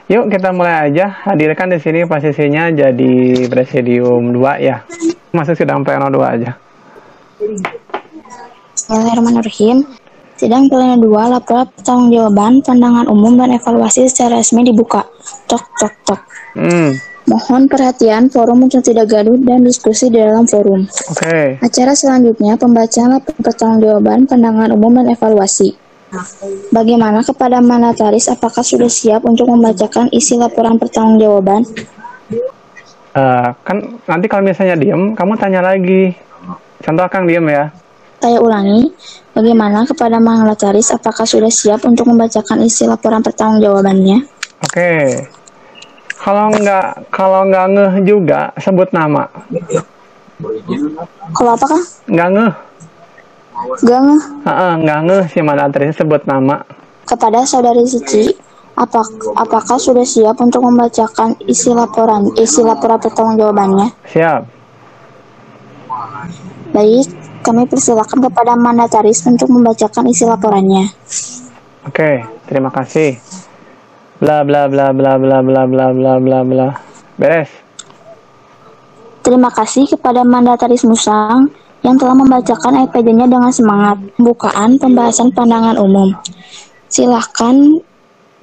Yuk kita mulai aja. Hadirkan di sini posisinya jadi presidium 2 ya. Masuk sidang pleno 2 aja. Bismillahirrahmanirrahim. Sidang pleno 2 laporan pertanggungjawaban, pandangan umum dan evaluasi secara resmi dibuka. Tok tok tok. Mohon perhatian forum untuk tidak gaduh dan diskusi di dalam forum. Oke. Acara selanjutnya pembacaan laporan pertanggungjawaban, pandangan umum dan evaluasi. Bagaimana kepada mandataris, apakah sudah siap untuk membacakan isi laporan pertanggungjawaban? Kan nanti kalau misalnya diem, kamu tanya lagi. Contoh Kang diem ya. Saya ulangi, bagaimana kepada mandataris, apakah sudah siap untuk membacakan isi laporan pertanggungjawabannya? Oke. Kalau nggak ngeh juga sebut nama. Kalau apa Kang? Nggak ngeh. Nggak ngeh si mandataris sebut nama. Kepada Saudari Cici, apakah sudah siap untuk membacakan isi laporan pertanggungjawabannya? Siap. Baik, kami persilakan kepada mandataris untuk membacakan isi laporannya. Oke, terima kasih. Bla bla bla bla bla bla bla bla bla bla. Beres. Terima kasih kepada mandataris Musang yang telah membacakan LPJ-nya dengan semangat. Pembukaan pembahasan pandangan umum. Silahkan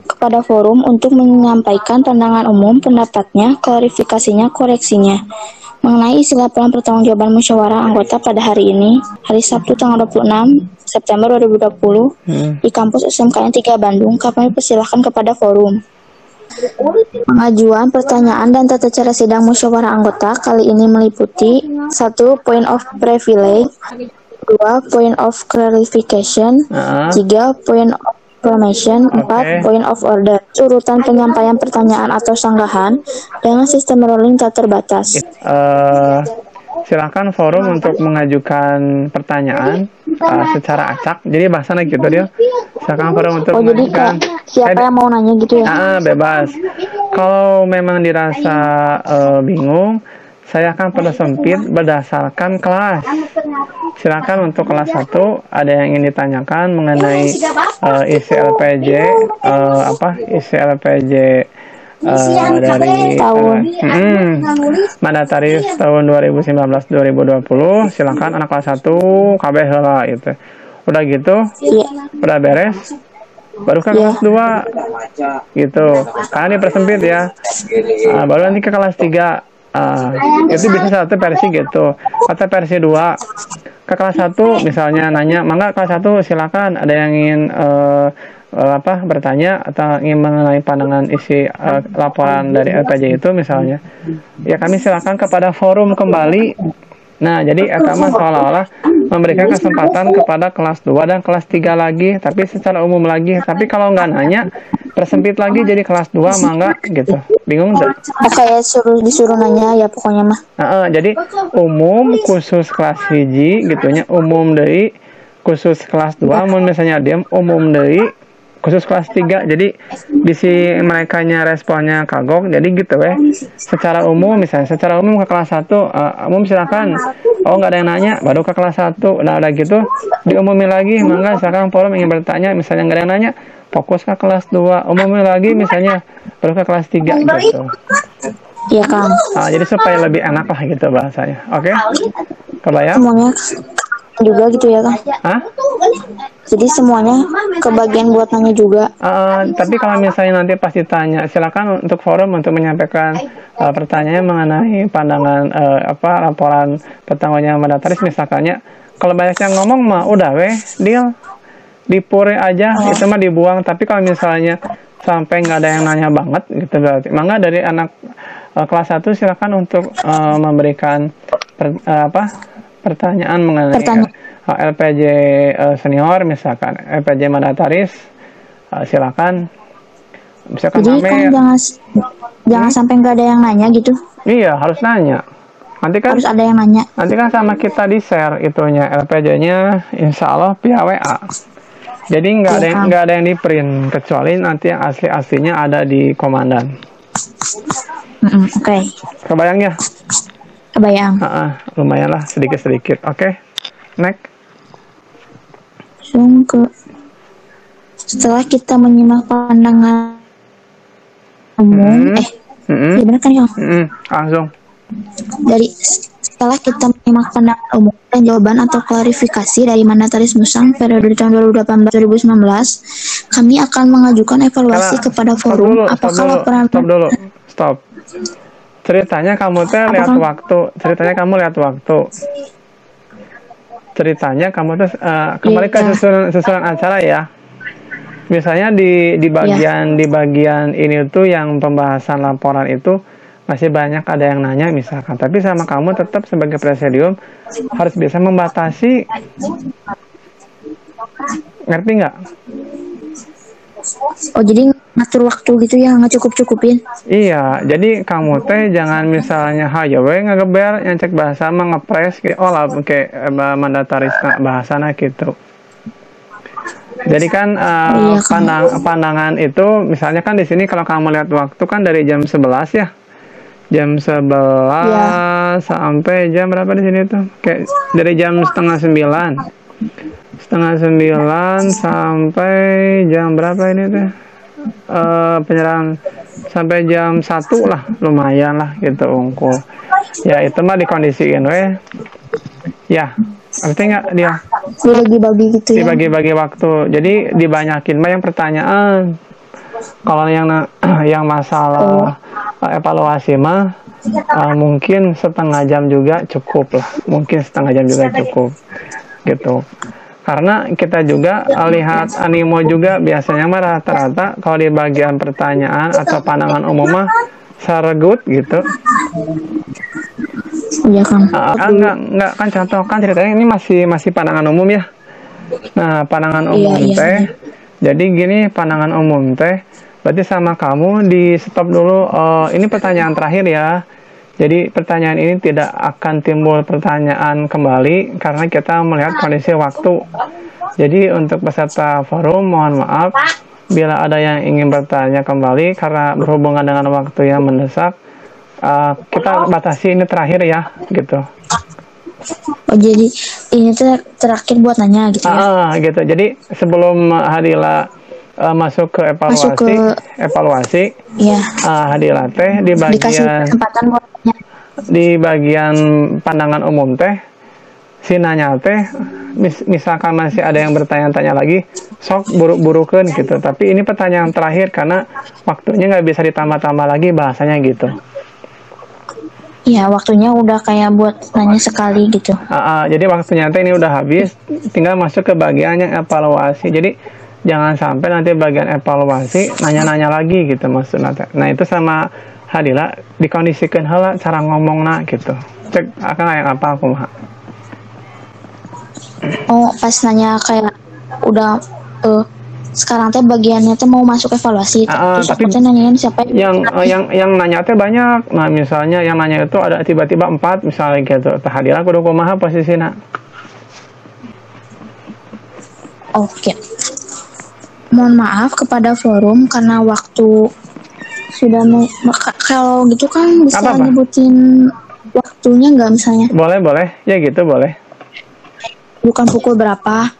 kepada forum untuk menyampaikan pandangan umum, pendapatnya, klarifikasinya, koreksinya mengenai isi laporan pertanggungjawaban musyawarah anggota pada hari ini, hari Sabtu tanggal 26 September 2020 di kampus SMKN 3 Bandung. Kami persilahkan kepada forum. Pengajuan pertanyaan dan tata cara sidang musyawarah anggota kali ini meliputi 1. Point of privilege, 2. Point of clarification, 3. Point of information, 4. Point of order. Urutan penyampaian pertanyaan atau sanggahan dengan sistem rolling tak terbatas. Silakan forum untuk mengajukan pertanyaan secara acak. Jadi bahasanya gitu dia. Silakan forum untuk mengajukan. Siapa yang mau nanya gitu ya? Bebas. Kalau memang dirasa bingung, saya akan persempit berdasarkan kelas. Silakan untuk kelas 1 ada yang ingin ditanyakan mengenai isi LPJ isi LPJ dari mandataris tahun 2019-2020. silakan anak kelas 1 KB heula itu. Udah gitu, udah beres, baru ke kelas 2 gitu. Karena ini persempit ya. Baru nanti ke kelas 3. Itu bisa satu versi gitu. Atau versi 2 ke kelas 1 misalnya nanya, mangga kelas 1 silakan ada yang ingin bertanya atau ingin mengenai pandangan isi laporan dari LPJ itu misalnya, ya kami silakan kepada forum kembali. Nah, jadi etama seolah-olah memberikan kesempatan kepada kelas 2 dan kelas 3 lagi, tapi secara umum lagi. Tapi kalau nggak nanya, persempit lagi jadi kelas 2 mangga gitu. Bingung nggak? Kayak disuruh nanya ya pokoknya mah. Jadi umum khusus kelas hiji gitunya, umum dari khusus kelas 2, misalnya diam umum dari khusus kelas 3. Jadi bisi merekanya responnya kagok, jadi gitu secara umum. Misalnya secara umum ke kelas 1 umum silakan, nggak ada yang nanya baru ke kelas 1. Nah udah gitu diumumin lagi, mangga sekarang forum ingin bertanya, misalnya nggak ada yang nanya fokus ke kelas 2, umumin lagi misalnya baru ke kelas 3 gitu. Iya Kang. Jadi supaya lebih enak lah gitu bahasanya. Oke? Kebayang? Semuanya juga gitu ya Kang. Jadi semuanya kebagian buat nanya juga. Tapi kalau misalnya nanti pas ditanya, silakan untuk forum untuk menyampaikan pertanyaan mengenai pandangan laporan pertanggungjawaban mandataris misalkannya. Kalau banyak yang ngomong mah udah deal, dipure aja, itu mah dibuang. Tapi kalau misalnya sampai nggak ada yang nanya banget gitu, berarti mangga dari anak kelas 1 silakan untuk memberikan pertanyaan mengenai LPJ senior misalkan, LPJ mandataris, silakan. Misalkan jadi kan jangan sampai nggak ada yang nanya gitu. Iya, harus nanya. Nanti kan harus ada yang nanya. Nanti kan sama kita di share itunya LPJ-nya, insya Allah via WA. Jadi nggak ada yang di print, kecuali nanti yang aslinya ada di komandan. Oke. Kebayang ya? Kebayang. Lumayan lah sedikit. Oke. Next. Setelah kita menyimak pandangan umum. Mm-mm. Ya benar kan ya? Langsung. Dari setelah kita menyimak pandangan umum dan jawaban atau klarifikasi dari Mandataris Musang periode tahun 2018-2019, kami akan mengajukan evaluasi kepada forum apakah laporan Stop. Ceritanya kamu teh lihat waktu. Ceritanya kamu tuh kembali ke susunan acara ya. Misalnya di bagian ini tuh yang pembahasan laporan itu masih banyak ada yang nanya misalkan, tapi sama kamu tetap sebagai presidium harus bisa membatasi. Ngerti nggak? Oh, jadi ngatur waktu gitu ya, nggak cukup-cukupin? Iya, jadi kamu teh jangan misalnya hayo we ngageber nyecek bahasa mah ngepres kayak lah kayak mandataris bahasana gitu. Jadi kan pandangan itu misalnya kan di sini kalau kamu lihat waktu kan dari jam 11 ya. Jam 11 sampai jam berapa di sini tuh? Kayak dari jam setengah 9 sampai jam berapa ini tuh? Penyerahan sampai jam 1 lah, lumayan lah gitu unggul. Ya itu mah dikondisiin we. Ya, ngerti nggak dia? Dibagi-bagi gitu ya? Dibagi-bagi waktu. Jadi dibanyakin mah yang pertanyaan. Kalau yang masalah evaluasi mah mungkin setengah jam juga cukup lah. Mungkin setengah jam juga cukup gitu. Karena kita juga lihat animo juga biasanya mah rata-rata kalau di bagian pertanyaan atau pandangan umum mah saregut gitu. Iya kan. Enggak kan contoh kan ceritanya ini masih pandangan umum ya. Nah, pandangan umum teh. Jadi gini, pandangan umum teh berarti sama kamu di stop dulu. Ini pertanyaan terakhir ya. Jadi pertanyaan ini tidak akan timbul pertanyaan kembali karena kita melihat kondisi waktu. Jadi untuk peserta forum mohon maaf bila ada yang ingin bertanya kembali karena berhubungan dengan waktu yang mendesak. Kita batasi ini terakhir ya gitu. Oh, jadi ini tuh terakhir buat nanya gitu ya? Gitu. Jadi sebelum Hadila masuk ke evaluasi, ya. Hadila teh di bagian pandangan umum teh, si nanya teh, misalkan masih ada yang bertanya-tanya lagi, sok buru-burukan gitu. Tapi ini pertanyaan terakhir karena waktunya nggak bisa ditambah-tambah lagi bahasanya gitu. Iya, waktunya udah kayak buat nanya sekali gitu. Jadi waktunya ini udah habis, tinggal masuk ke bagian yang evaluasi. Jadi jangan sampai nanti bagian evaluasi nanya-nanya lagi gitu maksudnya. Nah itu sama Hadila dikondisikan hal cara ngomongnya gitu. Cek akan yang apa aku mah. Oh, pas nanya kayak udah sekarang teh bagiannya teh mau masuk evaluasi, terus tapi aku nanyain siapa yang nanya teh banyak. Nah misalnya yang nanya itu ada tiba-tiba 4 misalnya gitu. Tah Hadila kudu kumaha posisina. Oke. Mohon maaf kepada forum karena waktu sudah kalau gitu kan bisa nyebutin waktunya nggak misalnya? Boleh ya gitu boleh. Bukan pukul berapa?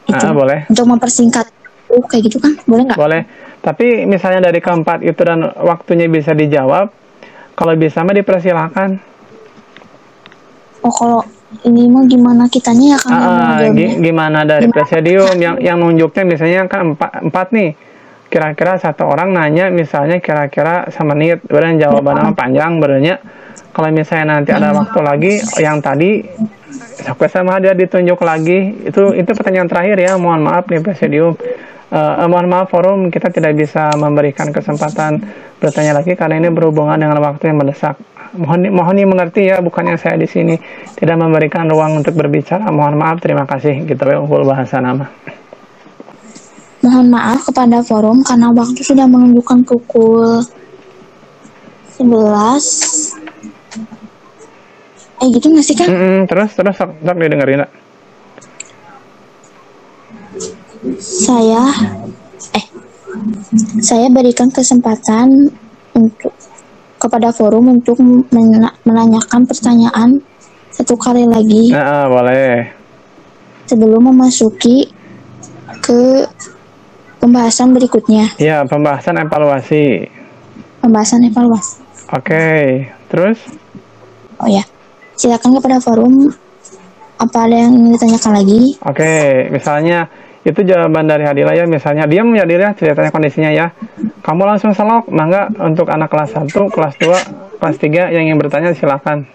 Itu boleh. Untuk mempersingkat kayak gitu kan boleh nggak? Boleh, tapi misalnya dari keempat itu dan waktunya bisa dijawab, kalau bisa mah dipersilahkan. Oh, kalau ini mah gimana kitanya ya kan? Gimana dari presidium yang nunjuknya misalnya kan empat nih, kira-kira satu orang nanya misalnya kira-kira semenit, dan jawabannya panjang berenya. Kalau misalnya nanti ada waktu lagi yang tadi sama dia ditunjuk lagi, itu pertanyaan terakhir ya. Mohon maaf nih presidium. Mohon maaf forum, kita tidak bisa memberikan kesempatan bertanya lagi karena ini berhubungan dengan waktu yang mendesak. Mohon dimengerti ya, bukannya saya di sini tidak memberikan ruang untuk berbicara. Mohon maaf, terima kasih. Gitu ya, unggul bahasa nama. Mohon maaf kepada forum karena waktu sudah menunjukkan pukul 11. Gitu nggak sih kan? Terus sok didengerin nak. Saya berikan kesempatan kepada forum untuk menanyakan pertanyaan satu kali lagi. Boleh. Sebelum memasuki ke pembahasan berikutnya. Iya, pembahasan evaluasi. pembahasan evaluasi. Oke, terus? Oh ya, silakan kepada forum. Apa ada yang ingin ditanyakan lagi? Oke, misalnya itu jawaban dari Hadila ya, misalnya diam ya Hadila, ceritanya kondisinya ya. Kamu langsung selok, mangga untuk anak kelas 1, kelas 2, kelas 3 yang ingin bertanya silakan.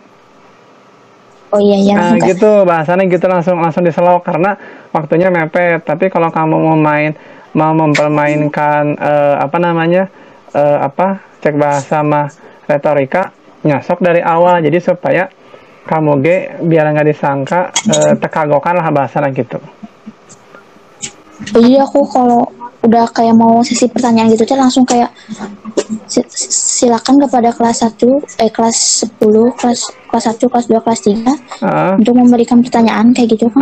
Oh iya ya. Nah, gitu bahasannya gitu langsung diselok karena waktunya mepet. Tapi kalau kamu mau mempermainkan cek bahasa mah retorika, nyasok dari awal jadi supaya kamu biar nggak disangka tekagokan lah bahasanya gitu. Jadi aku kalau udah kayak mau sesi pertanyaan gitu tuh langsung kayak silakan kepada kelas 1, kelas 10, kelas 1, kelas 2, kelas 3 untuk memberikan pertanyaan kayak gitu kan?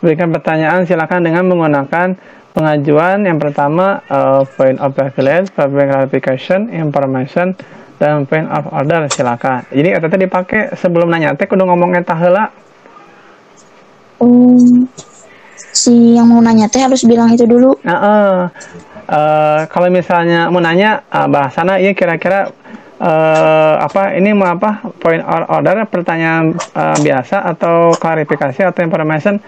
Berikan pertanyaan silakan dengan menggunakan pengajuan yang pertama point of privilege, public clarification, information, dan point of order silakan. Jadi itu tadi dipakai sebelum nanya teh kudu ngomongnya taheula. Si yang mau nanya teh harus bilang itu dulu. Kalau misalnya mau nanya bahasana ya kira-kira ini mau apa point of order pertanyaan biasa atau klarifikasi atau information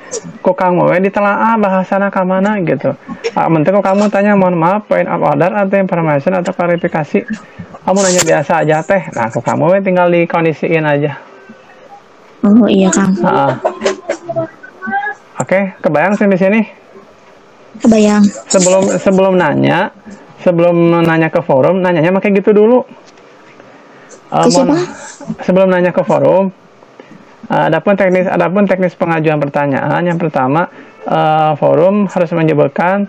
kok kamu ditelaah bahasana ke mana gitu. Menteri kok kamu tanya mohon maaf point of order atau information atau klarifikasi, kamu nanya biasa aja teh. Nah kok kamu tinggal dikondisiin aja. Oh iya Kang. Oke, kebayang sampai sini? Kebayang. Sebelum nanya ke forum, nanyanya pakai gitu dulu. Sebelum nanya ke forum, adapun teknis pengajuan pertanyaan yang pertama, forum harus menyebutkan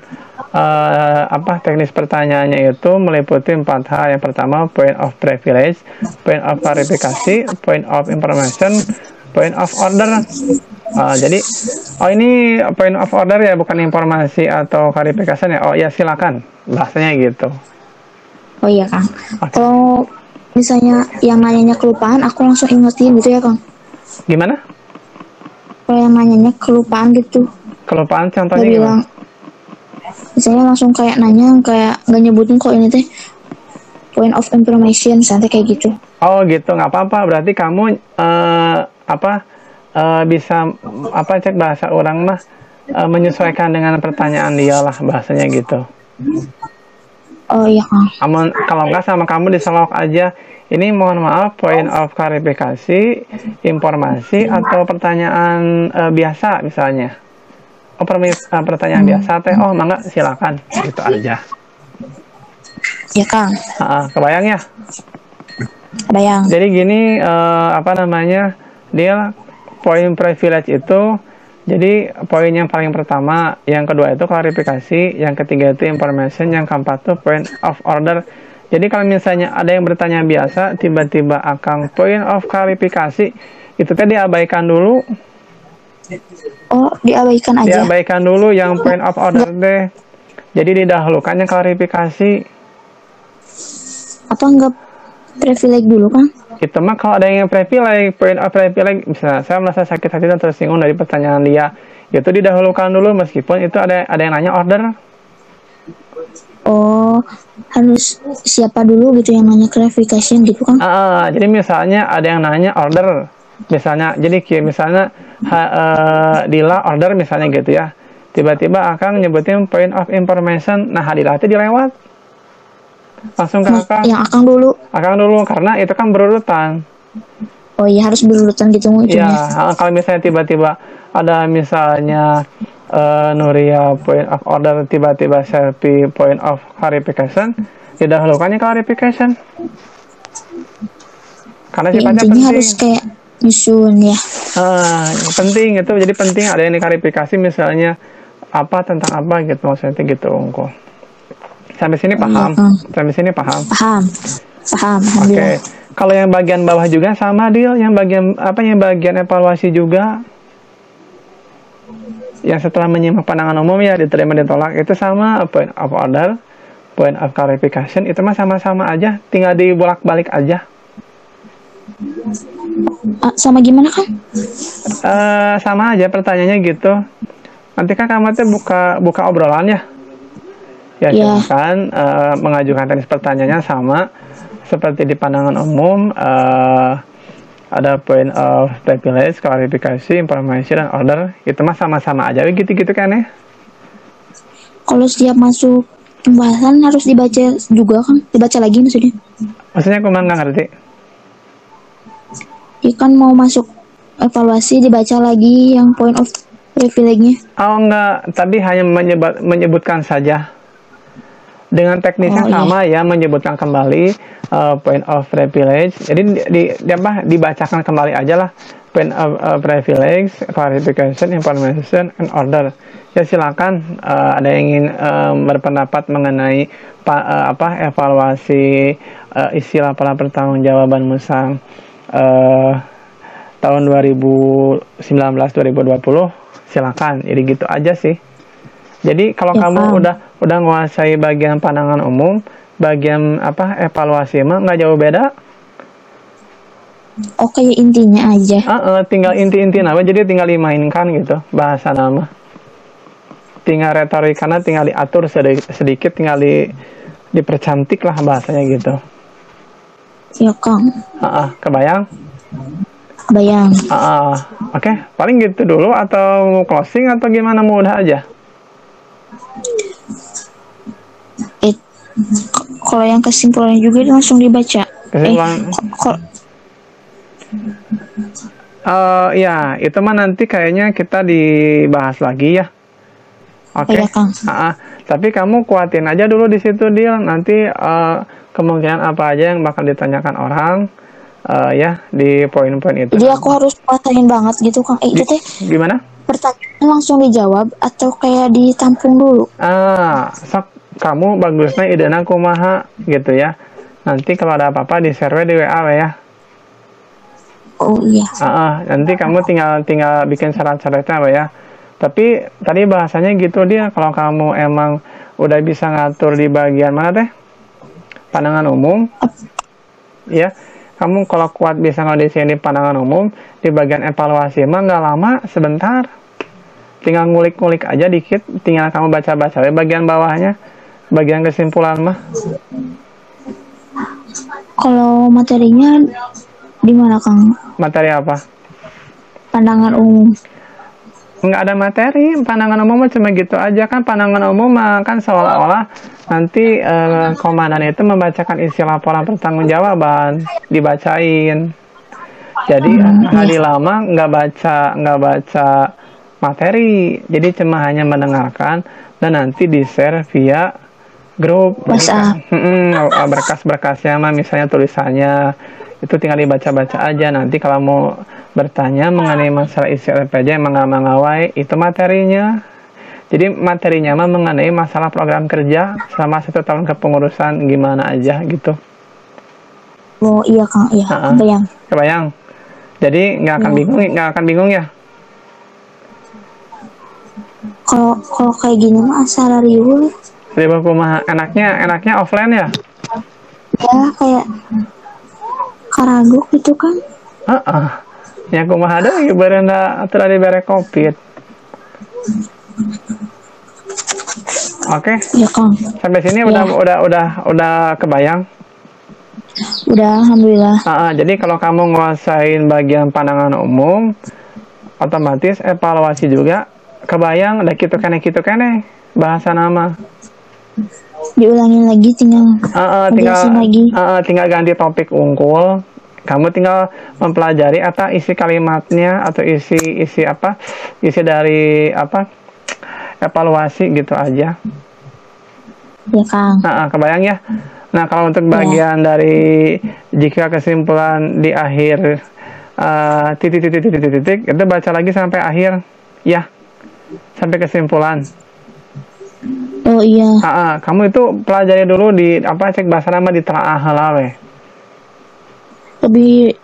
teknis pertanyaannya itu meliputi 4 hal. Yang pertama point of privilege, point of klarifikasi, point of information, point of order. Jadi ini point of order ya, bukan informasi atau klarifikasi ya. Oh ya silakan bahasanya gitu. Oh iya Kang. Kalau misalnya yang nanyanya kelupaan, aku langsung ingetin gitu ya Kang. Gimana? Kalau yang nanyanya kelupaan gitu. Kelupaan contohnya gimana? Misalnya langsung kayak nanya kayak nggak nyebutin kok ini teh point of information santai kayak gitu. Oh gitu, nggak apa-apa. Berarti kamu bisa cek bahasa orang mah menyesuaikan dengan pertanyaan dia lah bahasanya gitu. Oh iya Kang. Kalau nggak sama kamu diselok aja. Ini mohon maaf point of klarifikasi, informasi atau pertanyaan biasa misalnya. Pertanyaan biasa teh. Oh mangga silakan gitu aja. Ya Kang. Kebayang ya? Kebayang. Jadi gini dia poin privilege itu jadi poin yang paling pertama, yang kedua itu klarifikasi, yang ketiga itu information, yang keempat itu point of order. Jadi kalau misalnya ada yang bertanya biasa, tiba-tiba akan point of klarifikasi, itu tadi diabaikan dulu. Oh, diabaikan aja. Diabaikan dulu yang point of order deh. Jadi didahulukan yang klarifikasi. Apa enggak privilege dulu kan? Itu mah kalau ada yang privilege, point of privilege, misalnya saya merasa sakit hati dan tersinggung dari pertanyaan dia, itu didahulukan dulu meskipun itu ada yang nanya order. Oh, harus siapa dulu gitu yang nanya clarification gitu kan? Jadi misalnya ada yang nanya order, misalnya, jadi misalnya Dila order misalnya gitu ya, tiba-tiba akan nyebutin point of information, nah Dila itu dilewat. Langsung ke Akang. Yang Akang dulu karena itu kan berurutan. Oh iya harus berurutan gitu ujungnya. Ya, kalau misalnya tiba-tiba ada misalnya Nuria point of order, tiba-tiba Selfie point of clarification, didahulukannya clarification. Karena sifatnya penting. Harus kayak nyusun ya. Penting itu, jadi penting ada yang diklarifikasi misalnya tentang apa gitu maksudnya gitu Ungko. Sampai sini paham? Sampai sini paham? Paham. Oke. Kalau yang bagian bawah juga sama deal, yang bagian evaluasi juga. Yang setelah menyimak pandangan umum ya diterima ditolak itu sama point of order, point of clarification itu mah sama-sama aja, tinggal dibolak-balik aja. Sama gimana kan? Sama aja pertanyaannya gitu. Nanti kan kamu tuh buka obrolan ya. Ya, Ya. silakan mengajukan teknis pertanyaannya sama seperti di pandangan umum. Ada point of privilege, klarifikasi, informasi, dan order. Itu mah sama-sama aja gitu-gitu kan ya. Kalau setiap masuk pembahasan harus dibaca juga kan? Dibaca lagi maksudnya? Maksudnya aku mah nggak ngerti. Ya kan mau masuk evaluasi dibaca lagi yang point of privilege-nya. Oh enggak, tapi hanya menyebutkan saja. Dengan teknisnya Oh, iya. sama ya, menyebutkan kembali point of privilege. Jadi dibacakan kembali aja lah point of privilege, clarification, information, and order. Ya silakan ada yang ingin berpendapat mengenai evaluasi isi laporan pertanggungjawaban Musang tahun 2019-2020, silakan. Jadi gitu aja sih. Jadi kalau Ya, kamu paham. udah menguasai bagian pandangan umum, bagian evaluasi mah nggak jauh beda. Oh, kayak intinya aja. Tinggal inti-inti nama, jadi tinggal dimainkan gitu bahasa nama. Tinggal retorikanya tinggal diatur sedikit, tinggal dipercantik lah bahasanya gitu. Ya, Kang. Kebayang? Bayang. Oke, paling gitu dulu atau closing atau gimana, mau udah aja? Kalau yang kesimpulannya juga langsung dibaca. Kesimpulan. Ya, itu mah nanti kayaknya kita dibahas lagi ya. Oke. Iya, Kang. Tapi kamu kuatin aja dulu di situ, Dil. Nanti kemungkinan apa aja yang bakal ditanyakan orang ya di poin-poin itu. Jadi aku harus patahin banget gitu, Kang. Itu teh Gimana? pertanyaan langsung dijawab atau kayak ditampung dulu? Sok kamu bagusnya idena kumaha gitu ya. Nanti kalau ada apa-apa di share di WA ya. Oh iya. Nanti kamu tinggal bikin syarat-syaratnya ya. Tapi tadi bahasanya gitu dia, kalau kamu emang udah bisa ngatur di bagian mana teh? Pandangan umum. Ya, kamu kalau kuat bisa ngedesain di pandangan umum, di bagian evaluasi mah nggak lama, sebentar. Tinggal ngulik-ngulik aja dikit, tinggal kamu baca-baca bagian bawahnya, bagian kesimpulan mah. Kalau materinya di mana, Kang? Materi apa? Pandangan umum. Nggak ada materi, pandangan umum cuma gitu aja kan. Pandangan umum kan seolah-olah nanti komandan itu membacakan isi laporan pertanggungjawaban, dibacain. Jadi hari lama nggak baca materi, jadi cuma hanya mendengarkan dan nanti di share via grup WhatsApp. berkas-berkasnya mah misalnya tulisannya itu tinggal dibaca-baca aja. Nanti kalau mau bertanya mengenai masalah isi LPJ mengawai itu materinya. Jadi materinya mah mengenai masalah program kerja selama 1 tahun kepengurusan gimana aja gitu. Oh iya, Kang. Iya. Kebayang. Jadi nggak akan bingung ya. Kalau kayak gini mah asal riuh. Jadi kumaha enaknya offline ya? Ya kayak karagok gitu kan. Ya kumaha deui beureuna atuh ari bare Covid. Oke. Ya, Kang. Sampai sini ya. udah kebayang. Udah, alhamdulillah. Jadi kalau kamu nguasain bagian pandangan umum, otomatis evaluasi juga kebayang. Udah gitu kene bahasa nama. Diulangin lagi tinggal ganti topik unggul. Kamu tinggal mempelajari atau isi kalimatnya atau isi dari evaluasi gitu aja. Ya, Kang. Kebayang ya. Nah, kalau untuk bagian dari jika kesimpulan di akhir titik itu baca lagi sampai akhir ya, sampai kesimpulan. Oh iya. Kamu itu pelajari dulu di cek bahasa nama di telaah heula we. Lebih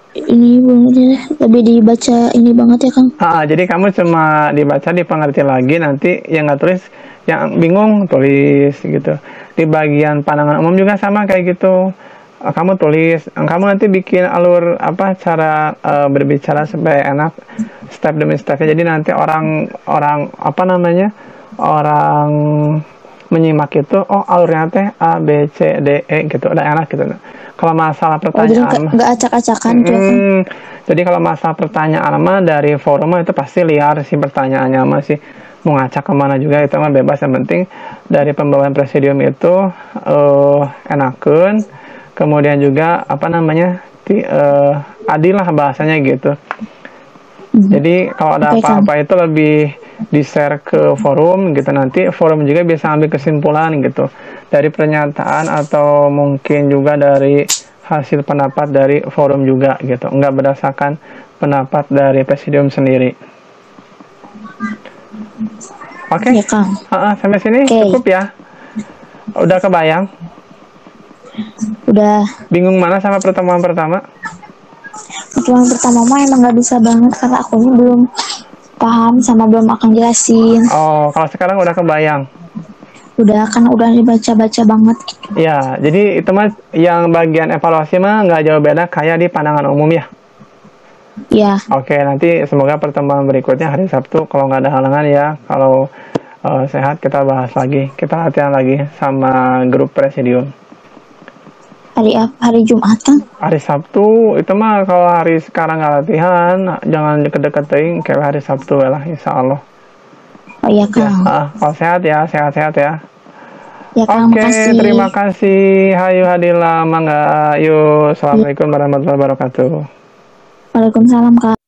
dibaca ini banget ya, Kang. Jadi kamu cuma dibaca, dipengerti lagi, nanti yang nggak tulis, yang bingung tulis gitu. Di bagian pandangan umum juga sama kayak gitu. Kamu tulis, kamu nanti bikin alur cara berbicara supaya enak step demi stepnya. Jadi nanti orang menyimak itu, oh alurnya teh A B C D E gitu, udah enak gitu. Kalau masalah jadi pertanyaan nggak acak-acakan tuh kan. jadi kalau masalah pertanyaan mah dari forum mah itu pasti liar sih pertanyaannya mah sih, mau ngacak kemana juga itu mah bebas, yang penting dari pembawaan presidium itu enakeun, kemudian juga apa namanya adil lah bahasanya gitu. Jadi kalau ada Oke, Kang. apa-apa itu lebih di-share ke forum gitu, nanti forum juga bisa ambil kesimpulan gitu dari pernyataan atau mungkin juga dari hasil pendapat dari forum juga gitu, nggak berdasarkan pendapat dari presidium sendiri. Oke. Iya, Kang. Sampai sini Oke. cukup ya, udah kebayang? Udah. Bingung mana sama pertemuan pertama? Pertemuan pertama mah emang nggak bisa banget karena akunya belum paham sama belum akan jelasin. Oh, kalau sekarang udah kebayang? Udah, kan udah dibaca-baca banget. Ya, jadi itu mah yang bagian evaluasi mah nggak jauh beda kayak di pandangan umum ya. Ya, Oke, nanti semoga pertemuan berikutnya hari Sabtu kalau nggak ada halangan ya. Kalau sehat kita bahas lagi, kita latihan lagi sama grup presidium. hari Jumat kan? Hari Sabtu itu mah kalau hari sekarang nggak latihan, jangan deket-deket ting, kayak hari Sabtu lah, insya Allah. Oh iya, Kang. Kalau sehat ya, sehat-sehat ya. Ya, Kang, Oke, makasih. terima kasih. Hayu Hadila, mangga. Yuk, assalamualaikum warahmatullahi wabarakatuh. Waalaikumsalam, Kang.